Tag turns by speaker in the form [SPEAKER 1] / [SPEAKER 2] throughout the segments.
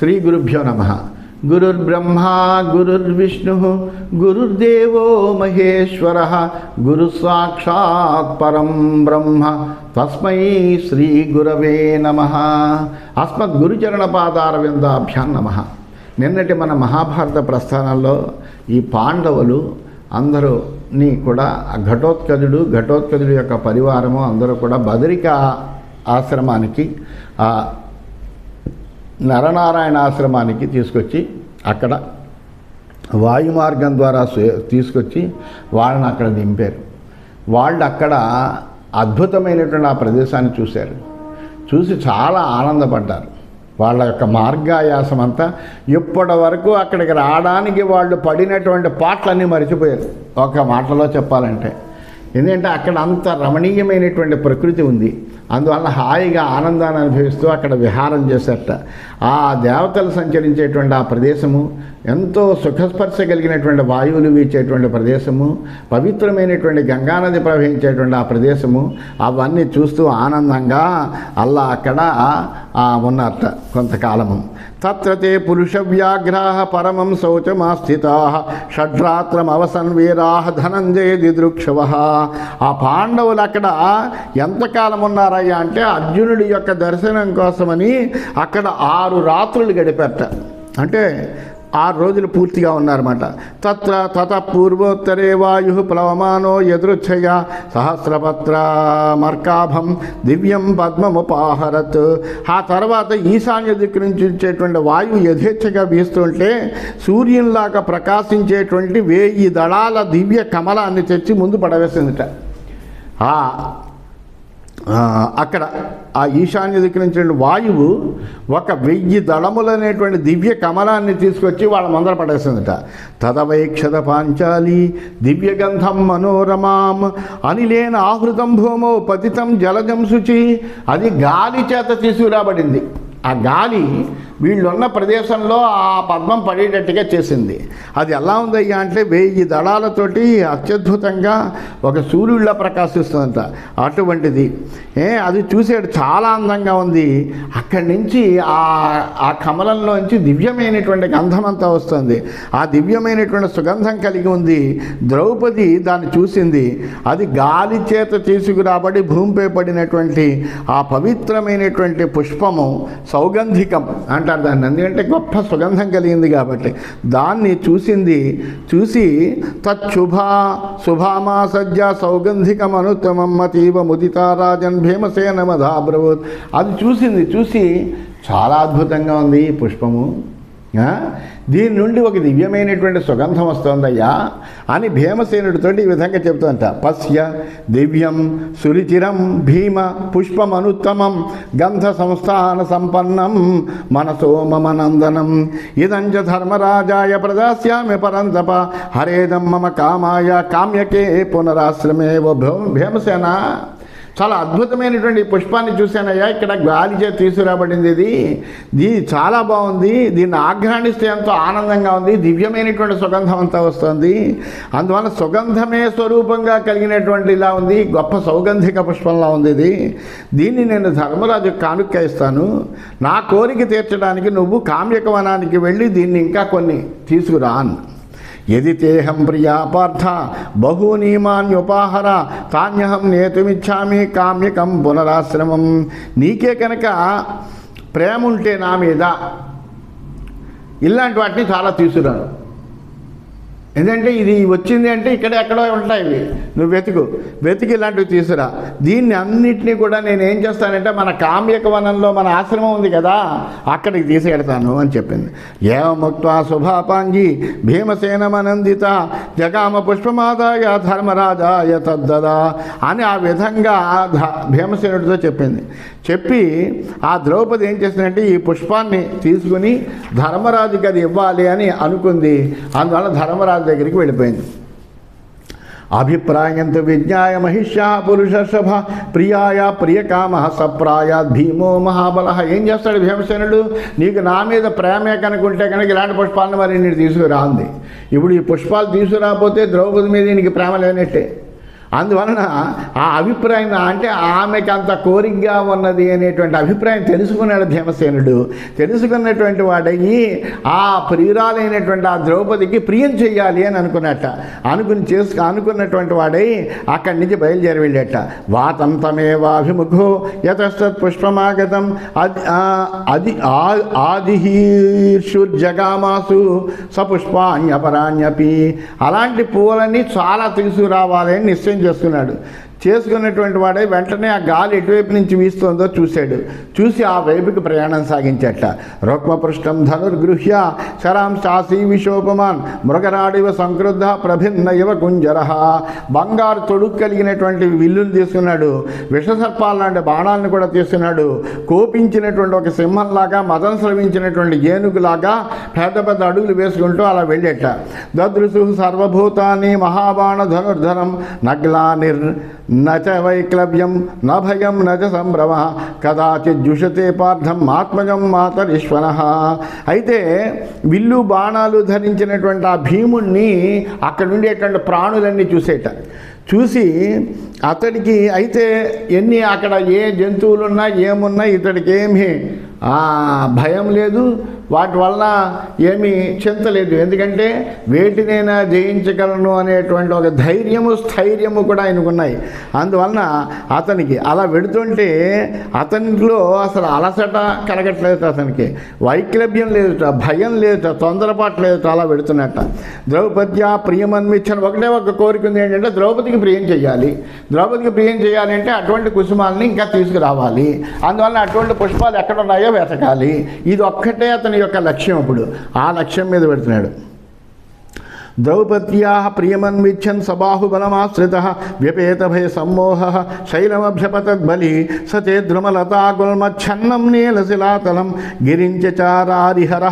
[SPEAKER 1] శ్రీ గురుభ్యో నమః. గురుర్బ్రహ్మా గురుర్విష్ణుః గురుర్దేవో మహేశ్వరః గురుః సాక్షాత్ పరం బ్రహ్మ తస్మై శ్రీ గురవే నమః. అస్మద్ గురుచరణపాదారవిందాభ్యాం నమః. నిన్నటి మన మహాభారత ప్రస్థానంలో ఈ పాండవులు అందరూని కూడా ఘటోత్కచుడు యొక్క పరివారము అందరూ కూడా బదరిక ఆశ్రమానికి, నరనారాయణ ఆశ్రమానికి తీసుకొచ్చి అక్కడ వాయుమార్గం ద్వారా తీసుకొచ్చి వాళ్ళని అక్కడ దింపారు. వాళ్ళు అక్కడ అద్భుతమైనటువంటి ఆ ప్రదేశాన్ని చూశారు. చూసి చాలా ఆనందపడ్డారు. వాళ్ళ యొక్క మార్గాయాసం అంతా ఇప్పటి వరకు అక్కడికి రావడానికి వాళ్ళు పడినటువంటి పాటలన్నీ మర్చిపోయారు ఒక మాటలో చెప్పాలంటే. ఎందుకంటే అక్కడ అంత రమణీయమైనటువంటి ప్రకృతి ఉంది. అందువల్ల హాయిగా ఆనందాన్ని అనుభవిస్తూ అక్కడ విహారం చేసేట ఆ దేవతలు సంచరించేటువంటి ఆ ప్రదేశము, ఎంతో సుఖస్పర్శ కలిగినటువంటి వాయువులు వీచేటువంటి ప్రదేశము, పవిత్రమైనటువంటి గంగానది ప్రవహించేటువంటి ఆ ప్రదేశము, అవన్నీ చూస్తూ ఆనందంగా అల్లా అక్కడ ఉన్నారట కొంతకాలము. తత్రతే పురుష వ్యాఘ్రాః పరమం శౌచమాస్థితాః షడ్రాత్రం అవసన్ వీరాః ధనంజయ దిదృక్షవః. ఆ పాండవులు అక్కడ ఎంతకాలం ఉన్నారయ్యా అంటే అర్జునుడి యొక్క దర్శనం కోసమని అక్కడ 6 రాత్రులు గడిపారట. అంటే 6 రోజులు పూర్తిగా ఉన్నారన్నమాట. తత పూర్వోత్తరే వాయు ప్లవమానో యదృచ్ఛయ సహస్రపత్ర మర్కాభం దివ్యం పద్మముపాహరత్. ఆ తర్వాత ఈశాన్య దిక్కు నుంచి వచ్చేటువంటి వాయువు యథేచ్ఛగా వీస్తుంటే సూర్యునిలాగా ప్రకాశించేటువంటి 1000 దళాల దివ్య కమలాన్ని తెచ్చి ముందు పడవేసిందిట. అక్కడ ఆ ఈశాన్య దిక్కు నుంచి వాయువు 1000 దళములనేటువంటి దివ్య కమలాన్ని తీసుకొచ్చి వాళ్ళ ముందర పడేసిందట. తదవైక్షత పాంచాలి దివ్యగంధం మనోరమాం అనిలేన ఆహృతం భూమో పతితం జలజం శుచి. అది గాలి చేత తీసుకురాబడింది. ఆ గాలి వీళ్ళున్న ప్రదేశంలో ఆ పద్మం పడేటట్టుగా చేసింది. అది ఎలా ఉందయ్యా అంటే 1000 దళాలతోటి అత్యద్భుతంగా ఒక సూర్యుడిలా ప్రకాశిస్తుందంట. అటువంటిది అది చూసాడు, చాలా అందంగా ఉంది. అక్కడి నుంచి ఆ కమలంలోంచి దివ్యమైనటువంటి గంధం అంతా వస్తుంది. ఆ దివ్యమైనటువంటి సుగంధం కలిగి ఉంది. ద్రౌపది దాన్ని చూసింది. అది గాలి చేత తీసుకురాబడి భూమిపై పడినటువంటి ఆ పవిత్రమైనటువంటి పుష్పము, సౌగంధికం అంటారు దాన్ని. ఎందుకంటే గొప్ప సుగంధం కలిగింది కాబట్టి దాన్ని చూసింది. చూసి శుభామా సజ్జ సౌగంధికం అనుత్తమం మతీవ ముదితారాజన్ భీమసేన మధాబ్రవత్. అది చూసింది. చూసి చాలా అద్భుతంగా ఉంది ఈ పుష్పము, దీని నుండి ఒక దివ్యమైనటువంటి సుగంధం వస్తుందయ్యా అని భీమసేనుడితో ఈ విధంగా చెప్తుందంట. పశ్య దివ్యం సురుచిరం భీమ పుష్పమనుత్తమం గంధ సంస్థాన సంపన్నం మనసో మమ నందనం ఇదంజ ధర్మరాజాయ ప్రదాస్యామి పరంతప హరేదం మమ కామాయ కామ్యకే పునరాశ్రమే. ఓ భీమసేన, చాలా అద్భుతమైనటువంటి పుష్పాన్ని చూశానయ్యా. ఇక్కడ గాలి చేతి తీసుకురాబడింది. ఇది చాలా బాగుంది. దీన్ని ఆఘ్రాణిస్తే ఎంతో ఆనందంగా ఉంది. దివ్యమైనటువంటి సుగంధం అంతా వస్తుంది. అందువల్ల సుగంధమే స్వరూపంగా కలిగినటువంటి ఇలా ఉంది. గొప్ప సౌగంధిక పుష్పంలా ఉంది. దీన్ని నేను ధర్మరాజు కానుక ఇస్తాను. నా కోరిక తీర్చడానికి నువ్వు కామ్యకవనానికి వెళ్ళి దీన్ని ఇంకా కొన్ని తీసుకురా అన్న. యది తేహం ప్రియా పార్థ బహూనీమాన్యుపాహర తాన్యహం నేతుమిచ్చామి కామ్యకం పునరాశ్రమం. నీకే కనుక ప్రేమ ఉంటే నా మీద ఇలాంటి వాటిని చాలా తీసుకురాను. ఎందుకంటే ఇది వచ్చింది అంటే ఇక్కడ ఎక్కడో ఉంటాయి ఇవి, నువ్వు వెతికి ఇలాంటివి తీసుకురా. దీన్ని అన్నిటినీ కూడా నేను ఏం చేస్తానంటే మన కామ్యకవనంలో మన ఆశ్రమం ఉంది కదా అక్కడికి తీసుకెడతాను అని చెప్పింది. ఏవముక్త్వా శుభాపాంగి భీమసేనమనందిత జగామ పుష్పమాదాయ ధర్మరాజాయ తద్దదా అని ఆ విధంగా భీమసేనుడితో చెప్పింది. చెప్పి ఆ ద్రౌపది ఏం చేసిందంటే ఈ పుష్పాన్ని తీసుకుని ధర్మరాజుకి అది ఇవ్వాలి అని అనుకుంది. అందువల్ల ధర్మరాజు దగ్గరికి వెళ్ళిపోయింది. అభిప్రాయంతో విజ్ఞాయ మహిష్యా పురుషర్షభ ప్రియాయ ప్రియకామ సప్రాయాత్ భీమో మహాబల. ఏం చేస్తాడు భీమసేనుడు? నీకు నా మీద ప్రేమే కనుకుంటే కనుక ఇలాంటి పుష్పాలను మరి నేను తీసుకురా అంది. ఇప్పుడు ఈ పుష్పాలు తీసుకురాకపోతే ద్రౌపది మీద నీకు ప్రేమ లేనట్టే. అందువలన ఆ అభిప్రాయం అంటే ఆమెకి అంత కోరికగా ఉన్నది అనేటువంటి అభిప్రాయం తెలుసుకున్నాడు భీమసేనుడు. తెలుసుకున్నటువంటి వాడయ్యి ఆ ప్రియురాలైనటువంటి ఆ ద్రౌపదికి ప్రియం చెయ్యాలి అని అనుకున్నట్ట. అనుకున్నటువంటి వాడై అక్కడి నుంచి బయలుదేరి వెళ్ళేట. వాతంతమేవాభిముఖో యతస్తత్ పుష్పమాగతం అది ఆదిహీర్షుర్జగామాసు సపుష్పాన్యపరాణ్యపి. అలాంటి పూలని చాలా తీసుకురావాలి అని నిశ్చయం చేసుకున్నటువంటి వాడే వెంటనే ఆ గాలి ఎటువైపు నుంచి వీస్తుందో చూసి ఆ వైపుకి ప్రయాణం సాగించట. రుక్మపృష్టం ధనుర్గృహ్య శరాంశాసీ విశోపమాన్ మృగరాడివ సంక్రుద్ధ ప్రభిన్న ఇవ కుంజర. బంగారు తొడుగు కలిగినటువంటి విల్లును తీసుకున్నాడు. విషసర్పాల లాంటి బాణాలను కూడా తీసుకున్నాడు. కోపించినటువంటి ఒక సింహంలాగా మదం స్రవించినటువంటి ఏనుగులాగా పెద్ద పెద్ద అడుగులు వేసుకుంటూ అలా వెళ్ళేట. దదృశు సర్వభూతాన్ని మహాబాణ ధనుర్ధరం నగ్లానిర్ నచ వైక్లవ్యం న భయం నచ సంభ్రమ కదాచిత్ జుషతే పార్థం ఆత్మజం మాతరీశ్వర. అయితే విల్లు బాణాలు ధరించినటువంటి ఆ భీముణ్ణి అక్కడ ఉండేటువంటి ప్రాణులన్నీ చూసి అతడికి అయితే అక్కడ ఏ జంతువులున్నా ఏమున్నా ఇతడికి ఏమీ భయం లేదు, వాటి వల్ల ఏమీ చింత లేదు. ఎందుకంటే వేటినైనా జయించగలను అనేటువంటి ఒక స్థైర్యము కూడా ఆయనకున్నాయి. అందువలన అతనికి అలా వెడుతుంటే అతనిలో అసలు అలసట కలగట్లేదు, అతనికి వైక్లభ్యం లేదుట, భయం లేదుట, తొందరపాటు లేదుట, అలా వెడుతున్నట్ట. ద్రౌపద్య ప్రియమన్మిచ్చని ఒకటే ఒక కోరిక ఉంది, ఏంటంటే ద్రౌపదికి ప్రియం చేయాలి. ద్రౌపదికి ప్రియం చేయాలంటే అటువంటి కుసుమాలని ఇంకా తీసుకురావాలి. అందువల్ల అటువంటి పుష్పాలు ఎక్కడ ఉన్నాయో వెతకాలి. ఇది ఒక్కటే అతని యొక్క లక్ష్యం. ఇప్పుడు ఆ లక్ష్యం మీద పెడుతున్నాడు. ద్రౌపద్యా ప్రియమన్విచ్చన్ సబాహుబలమాశ్రిత వ్యపేత భయ సమ్మోహ శైలమభ్యపతద్బలి సతే ద్రుమలతాగుల్మఛన్నం నీలశిలాతలం గిరించారారిహర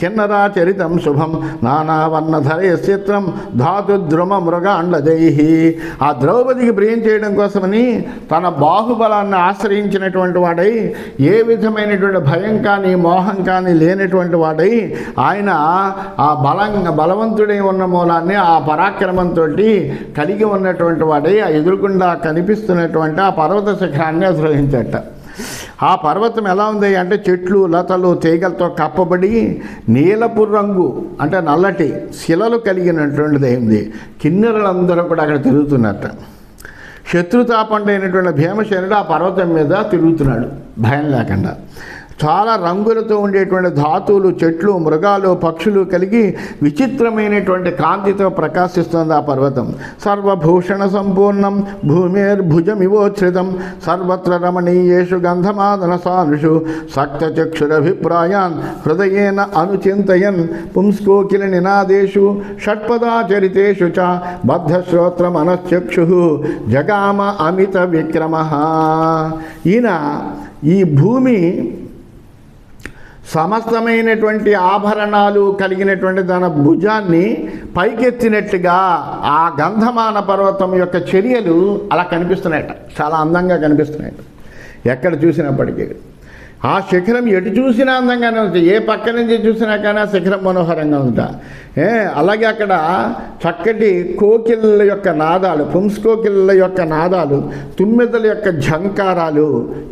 [SPEAKER 1] కిన్నరాచరితం శుభం నానావర్ణధరే చిత్రం ధాతుద్రుమ మృగాండజై. ఆ ద్రౌపదికి ప్రియం చేయడం కోసమని తన బాహుబలాన్ని ఆశ్రయించినటువంటి వాడై, ఏ విధమైనటువంటి భయం కానీ మోహం కానీ లేనటువంటి వాడై, ఆయన ఆ బలవంతుడై ఉన్న మూలాన్ని ఆ పరాక్రమంతో కలిగి ఉన్నటువంటి వాడై ఆ ఎదురుకుండా కనిపిస్తున్నటువంటి ఆ పర్వత శిఖరాన్ని అధిరోహించట. ఆ పర్వతం ఎలా ఉంది అంటే చెట్లు లతలు తీగలతో కప్పబడి నీలపు రంగు అంటే నల్లటి శిలలు కలిగినటువంటిది అయింది. కిన్నెరలందరూ కూడా అక్కడ తిరుగుతున్నట్ట. శత్రుతాపండైనటువంటి భీమసేనుడు ఆ పర్వతం మీద తిరుగుతున్నాడు భయం లేకుండా. చాలా రంగులతో ఉండేటువంటి ధాతువులు, చెట్లు, మృగాలు, పక్షులు కలిగి విచిత్రమైనటువంటి కాంతితో ప్రకాశిస్తుంది ఆ పర్వతం. సర్వభూషణ సంపూర్ణం భూమిర్భుజమివోచ్ఛ్రితం సర్వత్ర రమణీయేషు గంధమాదన సానుషు సక్తచక్షురభిప్రాయాన్ హృదయేన అనుచింతయన్ పుంస్కోకిల నినాదేషు షట్పదాచరితేషు చ బద్ధశ్రోత్రమనశ్చక్షు జగామ అమిత విక్రమ. ఈయన ఈ భూమి సమస్తమైనటువంటి ఆభరణాలు కలిగినటువంటి తన భుజాన్ని పైకెత్తినట్టుగా ఆ గంధమాన పర్వతం యొక్క చర్యలు అలా కనిపిస్తున్నాయట. చాలా అందంగా కనిపిస్తున్నాయట ఎక్కడ చూసినప్పటికీ. ఆ శిఖరం ఎటు చూసినా అందంగానే ఉంటుంది. ఏ పక్క నుంచి చూసినా కానీ ఆ శిఖరం మనోహరంగా ఉంటా. అలాగే అక్కడ చక్కటి కోకిళ్ళ యొక్క నాదాలు, పుంస్కోకిళ్ళ యొక్క నాదాలు, తుమ్మెదల యొక్క ఝంకారాలు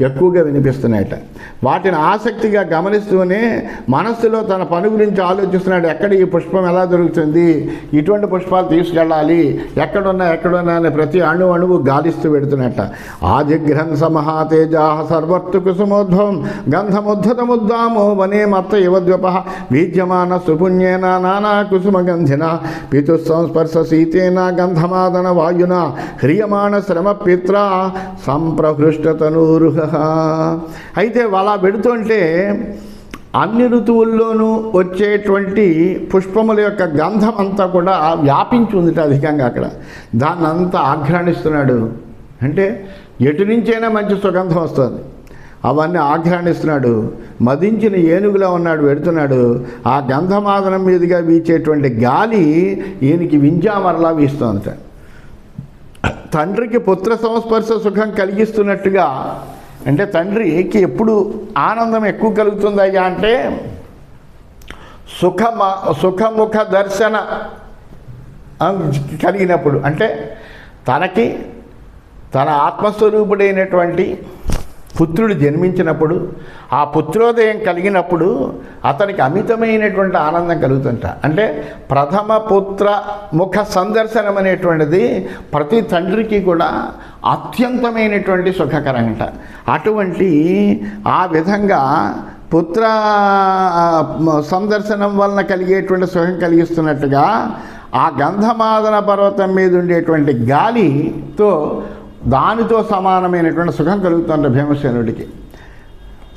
[SPEAKER 1] ఎక్కువగా వినిపిస్తున్నాయట. వాటిని ఆసక్తిగా గమనిస్తూనే మనస్సులో తన పని గురించి ఆలోచిస్తున్నాడు. ఎక్కడ ఈ పుష్పం ఎలా దొరుకుతుంది, ఇటువంటి పుష్పాలు తీసుకెళ్ళాలి, ఎక్కడున్నా అని ప్రతి అణువు గాలిస్తూ పెడుతున్నట్ట. ఆదిగ్రహం సమహాతేజా సర్వర్తు కుసుమోద్భవం గంధముద్ధతముద్దామో వనే మత్త యువద్వప వీజ్యమాన సుపుణ్యేన నానా కుసుమగంధిన పితుస్సంస్పర్శ శీతేన గంధమాదన వాయున హ్రియమాణ శ్రమ పిత్ర సంప్రహృష్టతనూరుహ. అయితే అలా పెడుతుంటే అన్ని ఋతువుల్లోనూ వచ్చేటువంటి పుష్పముల యొక్క గంధం అంతా కూడా వ్యాపించి ఉందిట అధికంగా అక్కడ. దాన్ని అంతా ఆఘ్రాణిస్తున్నాడు. అంటే ఎటు నుంచైనా మంచి సుగంధం వస్తుంది. అవన్నీ ఆఘ్రాణిస్తున్నాడు. మదించిన ఏనుగులా ఉన్నాడు, వెడుతున్నాడు. ఆ గంధమాదనం మీదుగా వీచేటువంటి గాలి ఈయనకి వింజామరలా వీస్తోందట. తండ్రికి పుత్ర సంస్పర్శ సుఖం కలిగిస్తున్నట్టుగా, అంటే తండ్రికి ఎప్పుడు ఆనందం ఎక్కువ కలుగుతుందయ్యా అంటే సుఖముఖ దర్శన కలిగినప్పుడు. అంటే తన ఆత్మస్వరూపుడైనటువంటి పుత్రుడు జన్మించినప్పుడు ఆ పుత్రోదయం కలిగినప్పుడు అతనికి అమితమైనటువంటి ఆనందం కలుగుతుంట. అంటే ప్రథమ పుత్ర ముఖ సందర్శనం అనేటువంటిది ప్రతి తండ్రికి కూడా అత్యంతమైనటువంటి సుఖకరంట. అటువంటి ఆ విధంగా పుత్ర సందర్శనం వలన కలిగేటువంటి సుఖం కలిగిస్తున్నట్టుగా ఆ గంధమాదన పర్వతం మీద ఉండేటువంటి గాలితో దానితో సమానమైనటువంటి సుఖం కలుగుతుంట భీమసేనుడికి.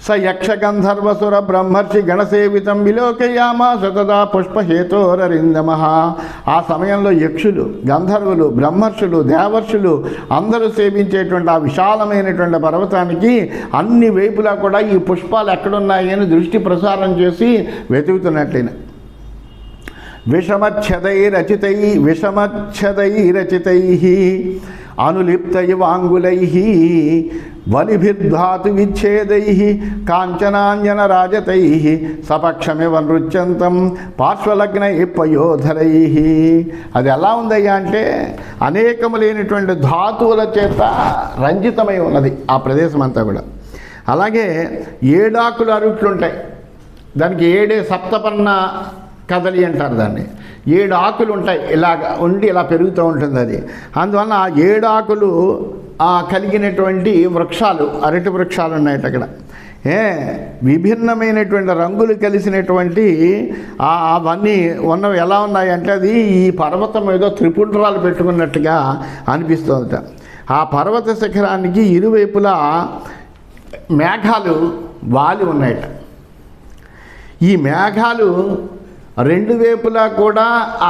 [SPEAKER 1] స యక్ష గంధర్వసుర బ్రహ్మర్షి గణసేవితం విలోకయామా సతదా పుష్పహేతోరరిందమ. ఆ సమయంలో యక్షులు, గంధర్వులు, బ్రహ్మర్షులు, దేవర్షులు అందరూ సేవించేటువంటి ఆ విశాలమైనటువంటి పర్వతానికి అన్ని వైపులా కూడా ఈ పుష్పాలు ఎక్కడున్నాయి అని దృష్టి ప్రసారం చేసి వెతుకుతున్నట్లయిన విషమచ్ఛదైరచితై అనులిప్తైవాంగులై వలిభిర్ధాతు విచ్ఛేదై కాంచనాంజన రాజతై సపక్షమివ నృత్యంతం పార్శ్వలగ్నై పయోధరై. అది ఎలా ఉందయ్యా అంటే అనేకములైనటువంటి ధాతువుల చేత రంజితమై ఉన్నది ఆ ప్రదేశం అంతా కూడా. అలాగే 7 ఆకులు అరుట్లుంటాయి, దానికి 7 సప్తపర్ణ కదలి అంటారు దాన్ని. 7 ఆకులు ఉంటాయి, ఇలాగ ఉండి ఇలా పెరుగుతూ ఉంటుంది అది. అందువలన ఆ 7 ఆకులు కలిగినటువంటి వృక్షాలు, అరటి వృక్షాలు ఉన్నాయట అక్కడ. విభిన్నమైనటువంటి రంగులు కలిసినటువంటి అవన్నీ ఉన్నవి ఎలా ఉన్నాయంటే అది ఈ పర్వతం ఏదో త్రిపుండ్రాలు పెట్టుకున్నట్టుగా అనిపిస్తుందట. ఆ పర్వత శిఖరానికి ఇరువైపులా మేఘాలు వాలి ఉన్నాయట. ఈ మేఘాలు 2 వైపులా కూడా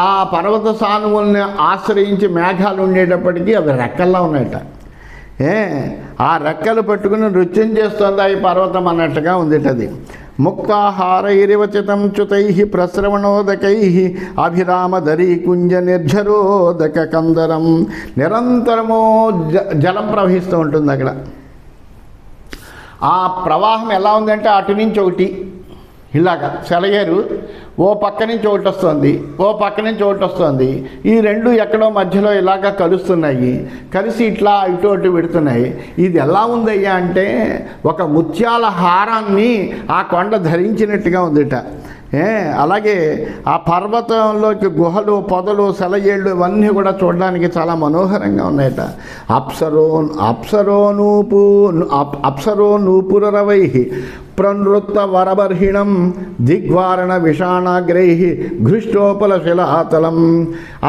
[SPEAKER 1] ఆ పర్వత సానువుల్ని ఆశ్రయించి మేఘాలు ఉండేటప్పటికీ అవి రెక్కల్లా ఉన్నాయట. ఆ రెక్కలు పట్టుకుని నృత్యం చేస్తుంది ఈ పర్వతం అన్నట్టుగా ఉందిటది. ముక్తాహారైరివచితం చ్యుతై ప్రశ్రవణోదకై అభిరామధరీ కుంజ నిర్జరోదక కందరం. నిరంతరము జలం ప్రవహిస్తూ ఉంటుంది అక్కడ. ఆ ప్రవాహం ఎలా ఉందంటే అటు నుంచి ఒకటి ఇలాగా సెలయేరు ఓ పక్క నుంచి ఒకటి వస్తుంది, ఓ పక్క నుంచి ఒకటి వస్తుంది. ఈ 2 ఎక్కడో మధ్యలో ఇలాగా కలుస్తున్నాయి, కలిసి ఇట్లా ఇటు అటు పెడుతున్నాయి. ఇది ఎలా ఉందయ్యా అంటే ఒక ముత్యాల హారాన్ని ఆ కొండ ధరించినట్టుగా ఉందిట. అలాగే ఆ పర్వతంలోకి గుహలు, పొదలు, సెలయేళ్ళు ఇవన్నీ కూడా చూడడానికి చాలా మనోహరంగా ఉన్నాయట. అప్సరోనూపురవై ప్రనృత్త వరబర్హిణం దిగ్వారణ విషాణాగ్రై ఘృష్టోపల శిలాతలం.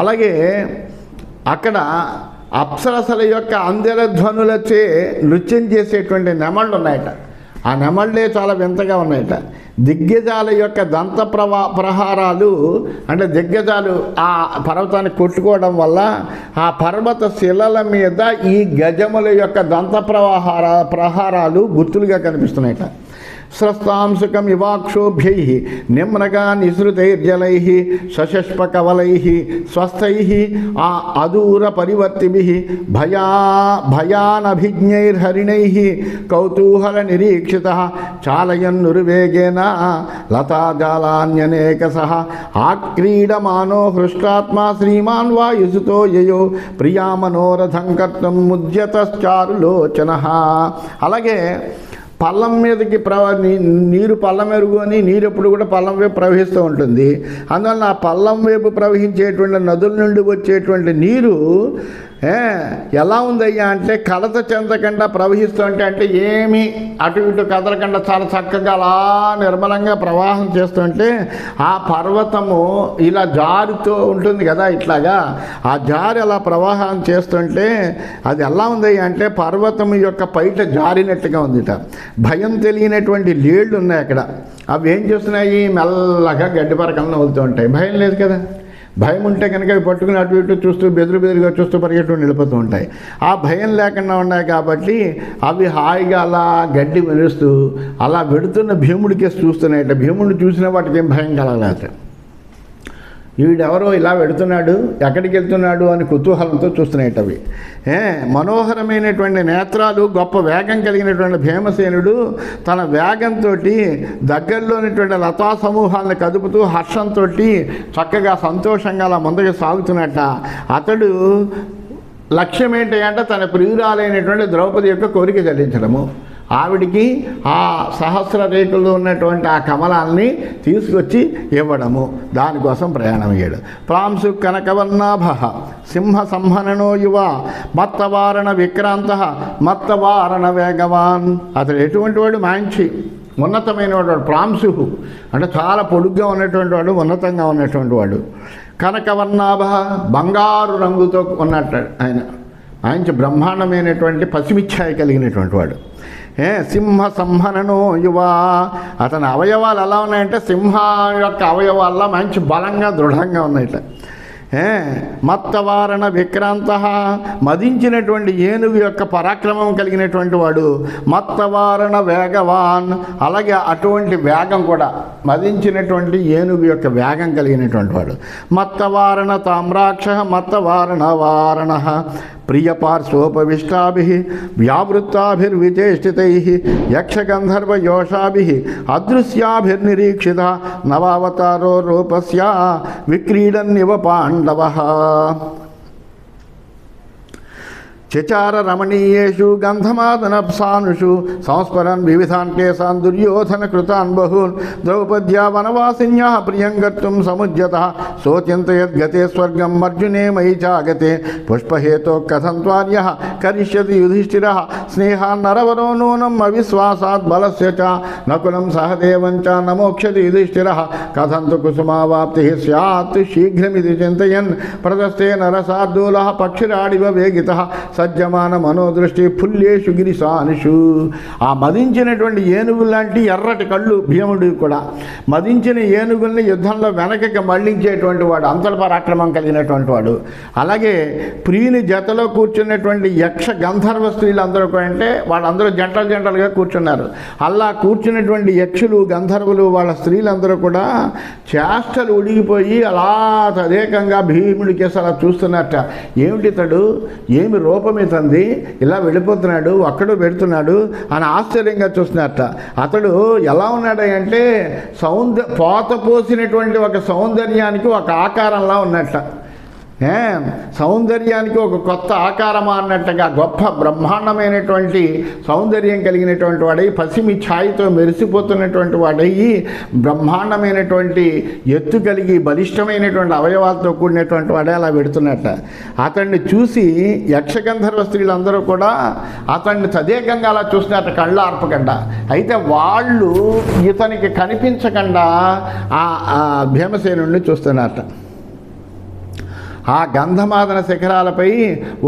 [SPEAKER 1] అలాగే అక్కడ అప్సరసల యొక్క అందెల ధ్వనులచే నృత్యం చేసేటువంటి నెమళ్ళు ఉన్నాయట. ఆ నెమళ్ళే చాలా వింతగా ఉన్నాయట. దిగ్గజాల యొక్క దంత ప్రహారాలు అంటే దిగ్గజాలు ఆ పర్వతాన్ని కొట్టుకోవడం వల్ల ఆ పర్వత శిలల మీద ఈ గజముల యొక్క దంత ప్రహారాలు గుర్తులుగా కనిపిస్తున్నాయట. స్రస్తాంశకం ఇవాక్షోభ్యై నిమ్నగా నిసృతైర్జలై సశష్పకవలై స్వస్థై ఆ అదూర పరివర్తిభి భయానభిజ్ఞైర్హరిణై కౌతూహల నిరీక్షిత చాలయన్నుర్వేగేన లతాజాలాన్యనేకస ఆక్రీడమానో హృష్టాత్మా శ్రీమాన్ వాయుసుతో యయో ప్రియా మనోరథం కర్తం ముద్యతశ్చారులోచన. అలాగే పల్లం మీదకి నీరు పల్లం ఎరుగు అని నీరు ఎప్పుడు కూడా పల్లం వైపు ప్రవహిస్తూ ఉంటుంది. అందువల్ల ఆ పల్లం వైపు ప్రవహించేటువంటి నదుల నుండి వచ్చేటువంటి నీరు ఎలా ఉందయ్యా అంటే కలత చెందకుండా ప్రవహిస్తుంటే, అంటే ఏమి అటు ఇటు కదలకుండా చాలా చక్కగా అలా నిర్మలంగా ప్రవాహం చేస్తుంటే ఆ పర్వతము ఇలా జారుతూ ఉంటుంది కదా, ఇట్లాగా ఆ జారి అలా ప్రవాహం చేస్తుంటే అది ఎలా ఉందయ్యా అంటే పర్వతం యొక్క పైట జారినట్టుగా ఉందిట. భయం తెలియనటువంటి లేళ్ళు ఉన్నాయి అక్కడ. అవి ఏం చేస్తున్నాయి, మెల్లగా గడ్డి పరకలను వదులుతూ ఉంటాయి. భయం లేదు కదా, భయం ఉంటే కనుక అవి పట్టుకుని అటు ఇటు చూస్తూ బెదురుగా చూస్తూ పరిగెట్టుకుని వెళ్ళిపోతూ ఉంటాయి. ఆ భయం లేకుండా ఉన్నాయి కాబట్టి అవి హాయిగా అలా గడ్డి మెరుస్తూ అలా వెడుతున్న భీముడికేసి చూస్తున్నాయట. భీముడిని చూసిన వాటికి ఏం భయం కలగలేదు. వీడెవరో ఇలా వెడుతున్నాడు, ఎక్కడికి వెళ్తున్నాడు అని కుతూహలంతో చూస్తున్నాయట అవి. మనోహరమైనటువంటి నేత్రాలు, గొప్ప వేగం కలిగినటువంటి భీమసేనుడు తన వేగంతో దగ్గరలోనిటువంటి లతా సమూహాలను కదుపుతూ హర్షంతో చక్కగా సంతోషంగా అలా ముందుకు సాగుతున్నట్ట. అతడు లక్ష్యం ఏంటి అంటే తన ప్రియురాలైనటువంటి ద్రౌపది యొక్క కోరిక చెల్లించడము. ఆవిడికి ఆ సహస్ర రేకుల్లో ఉన్నటువంటి ఆ కమలాల్ని తీసుకొచ్చి ఇవ్వడము, దానికోసం ప్రయాణం అయ్యాడు. ప్రాంశు కనకవర్ణాభ సింహ సంహననో యువ మత్తవారణ విక్రాంత మత్తవారణ వేగవాన్. అతడు ఎటువంటి వాడు? మంచి ఉన్నతమైన వాడు. ప్రాంశు అంటే చాలా పొడుగ్గా ఉన్నటువంటి వాడు, ఉన్నతంగా ఉన్నటువంటి వాడు. కనకవర్ణాభ బంగారు రంగుతో ఉన్నట్టు ఆయన మంచి బ్రహ్మాండమైనటువంటి పసిమిచ్ఛాయ కలిగినటువంటి వాడు. సింహ సంహననో యువ. అతని అవయవాలు ఎలా ఉన్నాయంటే సింహ యొక్క అవయవాల్లో మంచి బలంగా దృఢంగా ఉన్నాయట. మత్తవారణ విక్రాంత మదించినటువంటి ఏనుగు యొక్క పరాక్రమం కలిగినటువంటి వాడు. మత్తవారణ వేగవాన్ అలాగే అటువంటి వేగం కూడా మదించినటువంటి ఏనుగు యొక్క వేగం కలిగినటువంటి వాడు. మత్తవారణ తామ్రాక్ష మత్తవారణ వారణ ప్రియపార్శ్వోపవిష్టాభి వ్యావృత్తాభిర్విచేష్టితై యక్షగంధర్వయోషాభి అదృశ్యాభిర్నిరీక్షిత నవావతారో రూపస్య విక్రీడన్నివ పాండవః. చచార రమణీయేషు గంధమాదనప్సానుషు సంస్మరన్ వివిధాన్ కేశాన్ దుర్యోధన కృతాన్ బహూన్ ద్రౌపద్యా వనవాసిన్యా ప్రియం గర్తుం సముజ్యతః సోచింతయద్గతే స్వర్గం అర్జునే మయి చాగతే పుష్పహేతో కథం త్వార్యః కరిష్యతి యుధిష్ఠిరః స్నేహాన్ నరవరో నూనం అవిశ్వాసాత్ బలస్య చ నకులం సహదేవం చ నమోక్షతి యుధిష్ఠిరః కథం తు కుసుమావాప్తిః స్యాత్ శీఘ్రమితి చింతయన్ ప్రదస్తే నరసార్దూలః పక్షిరాడివ వేగితః సజ్జమాన మనోదృష్టి ఫుల్లేషు గిరిసానుషు. ఆ మదించినటువంటి ఏనుగు లాంటి ఎర్రటి కళ్ళు భీముడు కూడా. మదించిన ఏనుగుల్ని యుద్ధంలో వెనకకి మళ్లించేటువంటి వాడు, అంతల పరాక్రమం కలిగినటువంటి వాడు. అలాగే ప్రియుని జతలో కూర్చున్నటువంటి యక్ష గంధర్వ స్త్రీలందరూ కూడా అంటే వాళ్ళందరూ జంటలు జంటలుగా కూర్చున్నారు. అలా కూర్చున్నటువంటి యక్షులు గంధర్వులు వాళ్ళ స్త్రీలందరూ కూడా చేష్టలు ఉడిగిపోయి అలా తదేకంగా భీముడికి అలా చూస్తున్నట్ట. ఏమిటితడు, ఏమి రూపం ఇతంది, ఇలా వెళ్ళిపోతున్నాడు, అక్కడో పెడుతున్నాడు అని ఆశ్చర్యంగా చూస్తున్నట్ట. అతడు ఎలా ఉన్నాడు అంటే పోత పోసినటువంటి ఒక సౌందర్యానికి ఒక ఆకారంలా ఉన్నట్ట. సౌందర్యానికి ఒక కొత్త ఆకారమా అన్నట్టుగా గొప్ప బ్రహ్మాండమైనటువంటి సౌందర్యం కలిగినటువంటి వాడై పసిమి ఛాయితో మెరిసిపోతున్నటువంటి వాడై బ్రహ్మాండమైనటువంటి ఎత్తు కలిగి బలిష్టమైనటువంటి అవయవాలతో కూడినటువంటి వాడే అలా పెడుతున్నట్ట. అతన్ని చూసి యక్షగంధర్వ స్త్రీలందరూ కూడా అతన్ని తదేకంగా అలా చూసినట్ట, కళ్ళ ఆర్పకుండా. అయితే వాళ్ళు ఇతనికి కనిపించకుండా ఆ భీమసేనుడిని చూస్తున్నట్ట. ఆ గంధమాదన శిఖరాలపై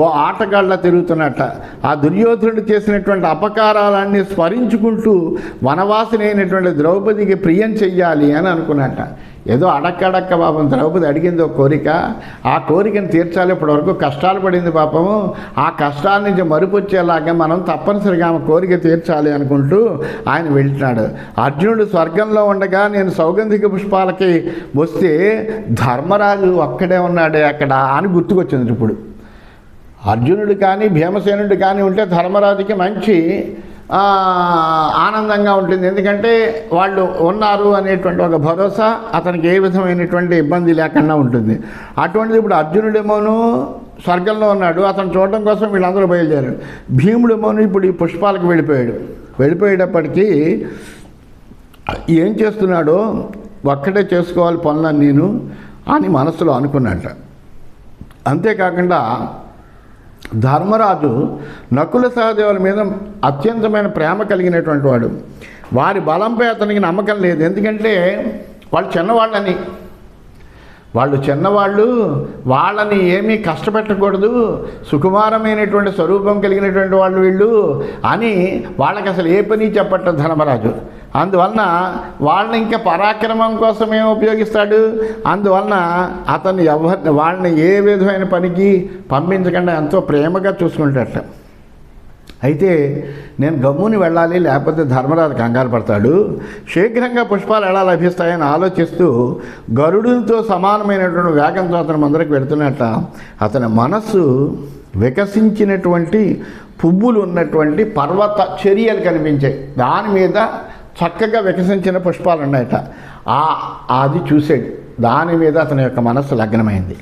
[SPEAKER 1] ఓ ఆటగాళ్ళ తిరుగుతున్నట్ట. ఆ దుర్యోధనుడు చేసినటువంటి అపకారాలన్నీ స్మరించుకుంటూ వనవాసిని అయినటువంటి ద్రౌపదికి ప్రియం చెయ్యాలి అని అనుకున్నట్ట. ఏదో అడక్కడక్క పాపం ద్రౌపది అడిగింది ఒక కోరిక, ఆ కోరికను తీర్చాలి. ఇప్పటివరకు కష్టాలు పడింది పాపము, ఆ కష్టాల నుంచి మరుపొచ్చేలాగా మనం తప్పనిసరిగా ఆమె కోరిక తీర్చాలి అనుకుంటూ ఆయన వెళ్తున్నాడు. అర్జునుడు స్వర్గంలో ఉండగా నేను సౌగంధిక పుష్పాలకి వస్తే ధర్మరాజు ఒక్కడే ఉన్నాడే అక్కడ అని గుర్తుకొచ్చింది. ఇప్పుడు అర్జునుడు కానీ భీమసేనుడు కానీ ఉంటే ధర్మరాజుకి మంచి ఆనందంగా ఉంటుంది. ఎందుకంటే వాళ్ళు ఉన్నారు అనేటువంటి ఒక భరోసా, అతనికి ఏ విధమైనటువంటి ఇబ్బంది లేకుండా ఉంటుంది. అటువంటిది ఇప్పుడు అర్జునుడేమోను స్వర్గంలో ఉన్నాడు, అతను చూడడం కోసం వీళ్ళందరూ బయలుదేరారు. భీముడేమోను ఇప్పుడు ఈ పుష్పాలకు వెళ్ళిపోయేటప్పటికీ ఏం చేస్తున్నాడో ఒక్కడే చేసుకోవాలి పనులను నేను అని మనసులో అనుకున్నట్ట. అంతేకాకుండా ధర్మరాజు నకుల సహదేవుల మీద అత్యంతమైన ప్రేమ కలిగినటువంటి వాడు. వారి బలంపై అతనికి నమ్మకం లేదు. ఎందుకంటే వాళ్ళు చిన్నవాళ్ళు, వాళ్ళని ఏమీ కష్టపెట్టకూడదు, సుకుమారమైనటువంటి స్వరూపం కలిగినటువంటి వాళ్ళు వీళ్ళు అని వాళ్ళకి అసలు ఏ పని చెప్పట్లేదు ధర్మరాజు. అందువలన వాళ్ళని ఇంకా పరాక్రమం కోసమే ఉపయోగిస్తాడు. అందువలన అతను వాళ్ళని ఏ విధమైన పనికి పంపించకుండా ఎంతో ప్రేమగా చూసుకుంటాడట. అయితే నేను గమ్ముని వెళ్ళాలి, లేకపోతే ధర్మరాజు కంగారు పడతాడు. శీఘ్రంగా పుష్పాలు ఎలా లభిస్తాయని ఆలోచిస్తూ గరుడుతో సమానమైనటువంటి వేగంతో అతని ముందరికి వెళుతున్నట్ట. అతని మనస్సు వికసించినటువంటి పువ్వులు ఉన్నటువంటి పర్వత చర్యలు కనిపించాయి. దాని మీద చక్కగా వికసించిన పుష్పాలు ఉన్నాయట. అది చూసాడు. దాని మీద అతని యొక్క మనస్సు లగ్నమైంది.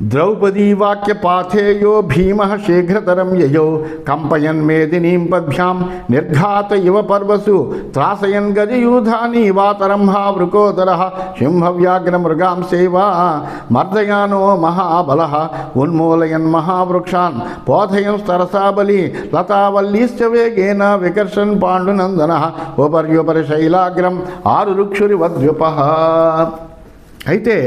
[SPEAKER 1] ద్రౌపదీ వాక్యపాథేయో భీమః శీఘ్రతరం యయౌ కంపయన్ మేదినీం పద్భ్యాం నిర్ఘాత ఇవ పర్వసు త్రాసయన్ గజయూధాని వాతరంహా వృకోదరః సింహవ్యాఘ్రమృగాం సేవా మర్దయానో మహాబలః ఉన్మూలయన్ మహావృక్షాన్ పోధయన్ స్తరసాబలి లతావల్లీశ్చ వేగేన వికర్షన్ పాండునందనః ఉపర్యుపరి శైలాగ్రం ఆరురుక్షురివద్వ్యుపః. అయితే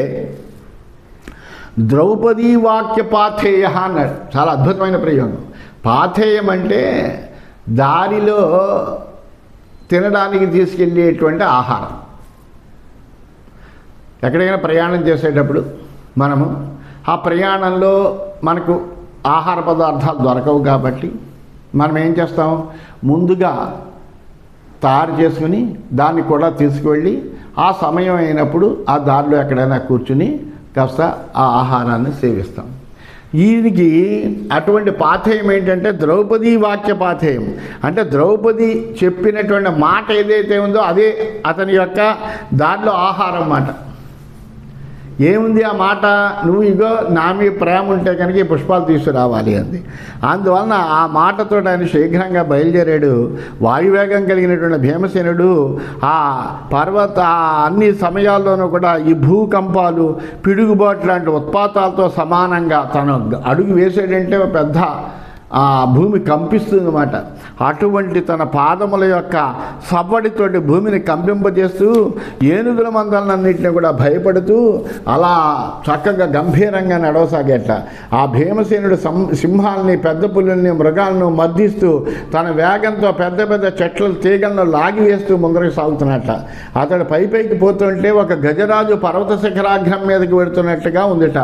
[SPEAKER 1] ద్రౌపదీ వాక్య పాథేయ అన్నాడు. చాలా అద్భుతమైన ప్రయోగం. పాథేయం అంటే దారిలో తినడానికి తీసుకెళ్ళేటువంటి ఆహారం. ఎక్కడైనా ప్రయాణం చేసేటప్పుడు మనము ఆ ప్రయాణంలో మనకు ఆహార పదార్థాలు దొరకవు కాబట్టి మనం ఏం చేస్తాం, ముందుగా తయారు చేసుకుని దాన్ని కూడా తీసుకువెళ్ళి ఆ సమయం అయినప్పుడు ఆ దారిలో ఎక్కడైనా కూర్చుని కాస్త ఆ ఆహారాన్ని సేవిస్తాం. ఈయనకి అటువంటి పాథేయం ఏంటంటే ద్రౌపదీ వాక్య పాథేయం. అంటే ద్రౌపది చెప్పినటువంటి మాట ఏదైతే ఉందో అదే అతని యొక్క దారిలో ఆహారం మాట. ఏముంది ఆ మాట, నువ్వు ఇగో నా మీ ప్రేమ ఉంటే కనుక ఈ పుష్పాలు తీసుకురావాలి అంది. అందువలన ఆ మాటతో ఆయన శీఘ్రంగా బయలుదేరాడు. వాయువేగం కలిగినటువంటి భీమసేనుడు ఆ పర్వత అన్ని సమయాల్లోనూ కూడా ఈ భూకంపాలు పిడుగుబాటు లాంటి ఉత్పాతాలతో సమానంగా తను అడుగు వేసాడంటే పెద్ద ఆ భూమి కంపిస్తుంది అన్నమాట. అటువంటి తన పాదముల యొక్క సవ్వడితోటి భూమిని కంపింపజేస్తూ ఏనుగుల మందలన్నింటినీ కూడా భయపడుతూ అలా చక్కగా గంభీరంగా నడవసాగేట. ఆ భీమసేనుడు సింహాలని, పెద్ద పులుల్ని, మృగాలను మర్దిస్తూ తన వేగంతో పెద్ద పెద్ద చెట్ల తీగలను లాగివేస్తూ ముందరకు సాగుతున్నట్ట. అతడు పైకి పోతుంటే ఒక గజరాజు పర్వత శిఖరాగ్రం మీదకి వెళుతున్నట్టుగా ఉందిట.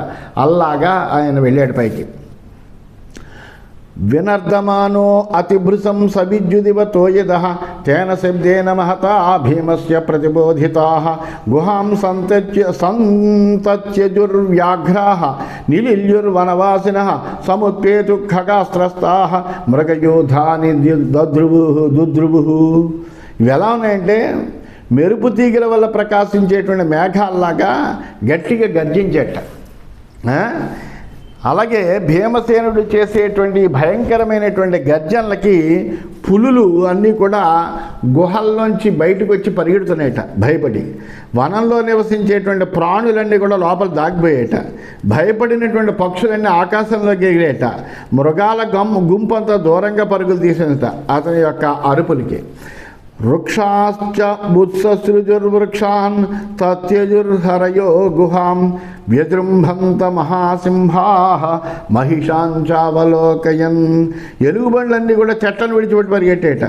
[SPEAKER 1] అల్లాగా ఆయన వెళ్ళాడు పైకి. వినర్దమానో అతిభృశం సవిద్యుదివతోయదః తేన శబ్దేన మహతా భీమస్య ప్రతిబోధితాః గుహాం సంతత్యజుర్వ్యాఘ్రాః నిలిల్యుర్వనవాసినః సముత్పేతు ఖగాస్త్రస్తాః మృగయోధాని దుద్రువుః. ఇవి ఎలా ఉన్నాయంటే మెరుపు తీగల వల్ల ప్రకాశించేటువంటి మేఘాల్లాగా గట్టిగా గర్జించేట. అలాగే భీమసేనుడు చేసేటువంటి భయంకరమైనటువంటి గర్జనలకి పులులు అన్నీ కూడా గుహల్లోంచి బయటకు వచ్చి పరిగెడుతున్నాయట భయపడి. వనంలో నివసించేటువంటి ప్రాణులన్నీ కూడా లోపల దాగిపోయేట. భయపడినటువంటి పక్షులన్నీ ఆకాశంలోకి ఎగిరేట. మృగాల గుంపంతా దూరంగా పరుగులు తీసేట అతని యొక్క అరుపులకి. వృక్షాశ్చ బుత్ససృజుర్వృక్షాన్ తత్యజుర్హరయో గుహాం వ్యజృంభంత మహాసింహాః మహిషాంచావలోకయన్. ఎలుగుబండ్లన్నీ కూడా చెట్లను విడిచిపెట్టి పరిగెట్టేట.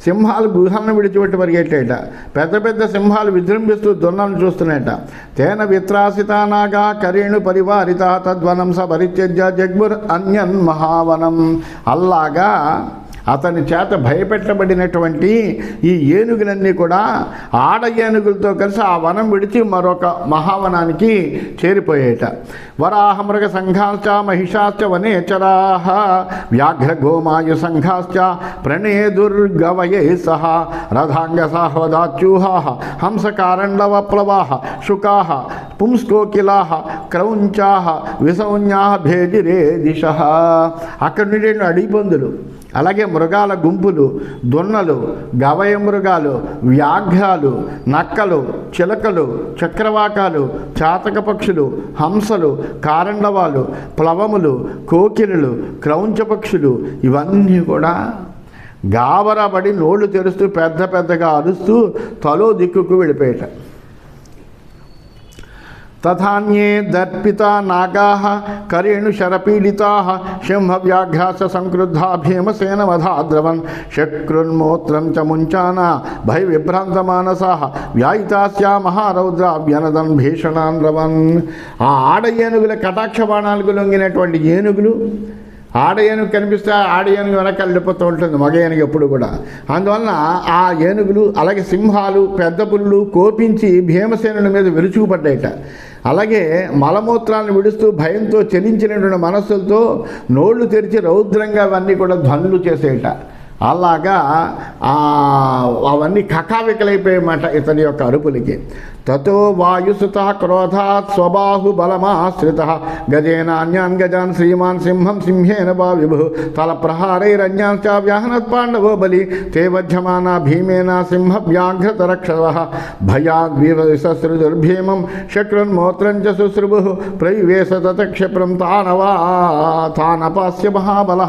[SPEAKER 1] సింహాలు గుహలను విడిచిపెట్టి పరిగెట్టేట. పెద్ద పెద్ద సింహాలు విజృంభిస్తూ దున్నలను చూస్తున్నాయట. తేన విత్రాసితానాగా కరేణు పరివారిత తద్వనం స పరిత్యజ్య జగ్ముర్ అన్యన్ మహావనం. అల్లాగా అతని చేత భయపెట్టబడినటువంటి ఈ ఏనుగులన్నీ కూడా ఆడ ఏనుగులతో కలిసి ఆ వనం విడిచి మరొక మహావనానికి చేరిపోయేట. వరాహమృగ సంఘాశ్చ మహిషాశ్చ వనేచరాః వ్యాఘ్ర గోమాయు సంఘాశ్చ ప్రణేదుర్గవయే సహ రథాంగ సాహ్వదాచ్యూహాః హంసకారండవప్లవాః శుకాః పుంస్కోకిలాః క్రౌంచాః విసౌన్యాః భేజిరే దిశః. అక్కడ నుండి అడిగిపందులు, అలాగే మృగాల గుంపులు, దున్నలు, గవయ మృగాలు, వ్యాఘ్రాలు, నక్కలు, చిలకలు, చక్రవాకాలు, చాతక పక్షులు, హంసలు, కారండవాలు, ప్లవములు, కోకిలలు, క్రౌంచ పక్షులు ఇవన్నీ కూడా గాబరాబడి నోళ్లు తెరుస్తూ పెద్ద పెద్దగా అరుస్తూ తలో దిక్కుకు వెళ్ళిపోయేట. తథాన్యే దర్పితా నాగాః కరేణు శరపీడితాః సింహవ్యాఘ్రాస సంక్రుద్ధా భీమసేన వధాద్రవన్ శక్రున్మూత్రం చ ముంచానా భయ విభ్రాంతమానసాః వ్యాయితాస్యా మహారౌద్ర వ్యనదన్ భీషణాన్ రవన్. ఆ ఆడ ఏనుగుల కటాక్ష బాణాలకు లొంగినటువంటి ఏనుగులు, ఆడ ఏనుగు కనిపిస్తే ఆడ ఏనుగు వెనక వెళ్ళిపోతూ ఉంటుంది మగ ఏనుగు ఎప్పుడు కూడా. అందువలన ఆ ఏనుగులు అలాగే సింహాలు, పెద్ద పులులు కోపించి భీమసేనుడి మీద విరుచుకుపడ్డాయట. అలాగే మలమూత్రాలను విడుస్తూ భయంతో చలించినటువంటి మనస్సులతో నోళ్లు తెరిచి రౌద్రంగా అవన్నీ కూడా ధ్వనులు చేసేట. అలాగా అవన్నీ కకావికలైపోయాయన్నమాట ఇతని యొక్క అరుపులకి. తతో వాయుసుత క్రోధాత్ స్వబాహు బలమాశ్రిత గజేనాన్యాన్ గజాన్ శ్రీమాన్ సింహం సింహేన వా విభు తల ప్రహారైరన్యాన్ చ వ్యాహనత్ పాండవో బలి తే వధ్యమానా భీమేన సింహ వ్యాఘ్రతరక్షవ భయాగ్రీవసృదుర్భీమం శక్రున్మోత్రం చ శుశ్రుభు ప్రవివేశ తతక్షిప్రం తానపాస్య మహాబల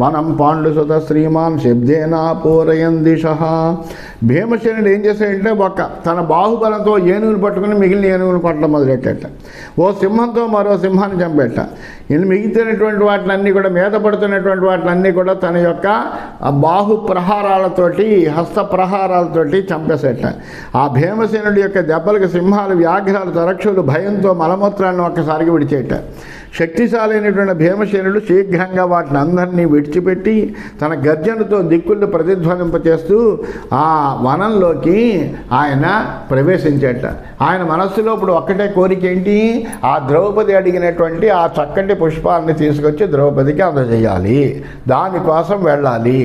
[SPEAKER 1] వనం పాండుసుత శ్రీమాన్ శబ్దేనా పూరయన్ దిశ. భీమసేనుడు ఏం చేశాడంటే తన బాహుబలంతో ఏనుగులు పట్టుకుని మిగిలిన ఏనుగులు పట్టడం మొదలెట్టేట. ఓ సింహంతో మరో సింహాన్ని చంపేట. మిగిలినటువంటి వాటినన్నీ కూడా మీద పడుతున్నటువంటి వాటినన్నీ కూడా తన యొక్క బాహు ప్రహారాలతోటి హస్త ప్రహారాలతోటి చంపేసేట. ఆ భీమసేనుడి యొక్క దెబ్బలకు సింహాలు వ్యాఘ్రాలు తరక్షులు భయంతో మలమూత్రాలను ఒక్కసారిగా విడిచేట. శక్తిశాలైనటువంటి భీమసేనుడు శీఘ్రంగా వాటిని అందరినీ విడిచిపెట్టి తన గర్జనతో దిక్కుళ్ళు ప్రతిధ్వనింపచేస్తూ ఆ వనంలోకి ఆయన ప్రవేశించేట. ఆయన మనస్సులో ఇప్పుడు ఒక్కటే కోరిక ఏంటి? ఆ ద్రౌపది అడిగినటువంటి ఆ చక్కటి పుష్పాలని తీసుకొచ్చి ద్రౌపదికి అందజేయాలి, దానికోసం వెళ్ళాలి,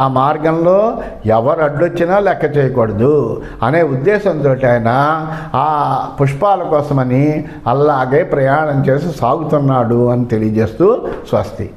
[SPEAKER 1] ఆ మార్గంలో ఎవరు అడ్డొచ్చినా లెక్క చేయకూడదు అనే ఉద్దేశంతో ఆయన ఆ పుష్పాల కోసమని అలాగే ప్రయాణం చేసి సాగుతున్నాడు అని తెలియజేస్తూ స్వస్తి.